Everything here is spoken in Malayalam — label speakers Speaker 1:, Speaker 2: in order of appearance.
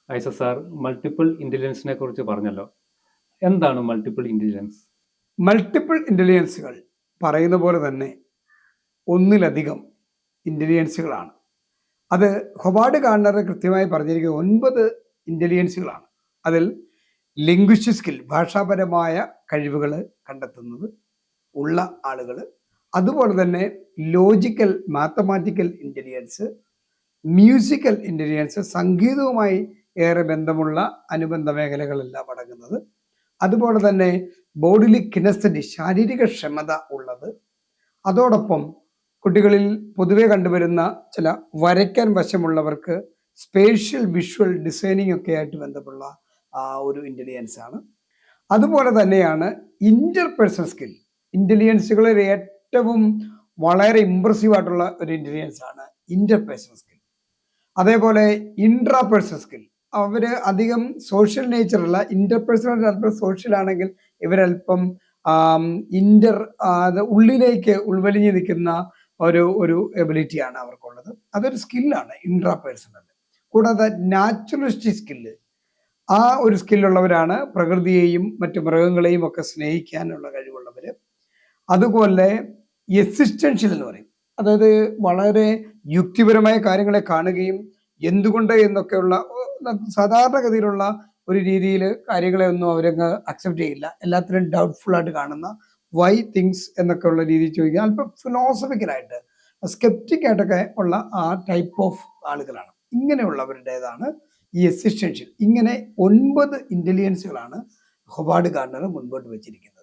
Speaker 1: ഐസ സാർ മൾട്ടിപ്പിൾ ഇന്റലിജൻസിനെ കുറിച്ച് പറഞ്ഞല്ലോ. എന്താണ് മൾട്ടിപ്പിൾ ഇന്റലിജൻസ്?
Speaker 2: മൾട്ടിപ്പിൾ ഇൻ്റലിജൻസുകൾ പറയുന്ന പോലെ തന്നെ ഒന്നിലധികം ഇൻ്റലിജൻസുകളാണ്. അത് ഹൊവാർഡ് ഗാർട്ണർ കൃത്യമായി പറഞ്ഞിരിക്കുന്നത് 9 ഇൻ്റലിജൻസുകളാണ്. അതിൽ ലിംഗ്വിസ്റ്റിക് സ്കിൽ, ഭാഷാപരമായ കഴിവുകൾ കണ്ടെത്തുന്നത് ഉള്ള ആളുകൾ, അതുപോലെ തന്നെ logical mathematical intelligence, musical intelligence, സംഗീതവുമായി ഏറെ ബന്ധമുള്ള അനുബന്ധ മേഖലകളെല്ലാം അടങ്ങുന്നത്, അതുപോലെ തന്നെ ബോഡിലി കിനസ്തറ്റി, ശാരീരിക ക്ഷമത ഉള്ളത്, അതോടൊപ്പം കുട്ടികളിൽ പൊതുവെ കണ്ടുവരുന്ന ചില വരയ്ക്കാൻ വശമുള്ളവർക്ക് സ്പേഷ്യൽ വിഷ്വൽ ഡിസൈനിങ് ഒക്കെ ആയിട്ട് ബന്ധമുള്ള ഒരു ഇൻ്റലിജൻസ് ആണ്. അതുപോലെ തന്നെയാണ് ഇന്റർപേഴ്സണൽ സ്കിൽ. ഇൻ്റലിജൻസുകളിൽ ഏറ്റവും വളരെ ഇംപ്രസീവ് ആയിട്ടുള്ള ഒരു ഇൻ്റലിജൻസ് ആണ് ഇന്റർപേഴ്സണൽ സ്കിൽ. അതേപോലെ ഇൻട്രാപേഴ്സണൽ സ്കിൽ, അവര് അധികം സോഷ്യൽ നേച്ചർ അല്ല. ഇന്റർപേഴ്സണൽ അല്പം സോഷ്യൽ ആണെങ്കിൽ ഇവരല്പം ഉള്ളിലേക്ക് ഉൾവലിഞ്ഞു നിൽക്കുന്ന ഒരു എബിലിറ്റിയാണ് അവർക്കുള്ളത്. അതൊരു സ്കില്ലാണ് ഇൻട്രാപേഴ്സണൽ. കൂടാതെ നാച്ചുറലിസ്റ്റിക് സ്കില്ല്, ആ ഒരു സ്കില്ലുള്ളവരാണ് പ്രകൃതിയെയും മറ്റു മൃഗങ്ങളെയും ഒക്കെ സ്നേഹിക്കാനുള്ള കഴിവുള്ളവര്. അതുപോലെ എക്സിസ്റ്റൻഷ്യൽ എന്ന് പറയും, അതായത് വളരെ യുക്തിപരമായ കാര്യങ്ങളെ കാണുകയും എന്തുകൊണ്ട് എന്നൊക്കെയുള്ള സാധാരണഗതിയിലുള്ള ഒരു രീതിയിൽ കാര്യങ്ങളെ ഒന്നും അവരങ്ങ് അക്സെപ്റ്റ് ചെയ്യില്ല. എല്ലാത്തിനും ഡൗട്ട്ഫുൾ ആയിട്ട് കാണുന്ന വൈ തിങ്സ് എന്നൊക്കെ ഉള്ള രീതിയിൽ ചോദിക്കുക, അല്പം ഫിലോസഫിക്കലായിട്ട് സ്കെപ്റ്റിക് ആയിട്ടൊക്കെ ഉള്ള ആ ടൈപ്പ് ഓഫ് ആളുകളാണ്. ഇങ്ങനെയുള്ളവരുടേതാണ് ഈ എക്സിസ്റ്റൻഷ്യൽ. ഇങ്ങനെ 9 ഇൻ്റലിജൻസുകളാണ് ഹൊവാർഡ് ഗാർട്ണർ മുൻപോട്ട് വെച്ചിരിക്കുന്നത്.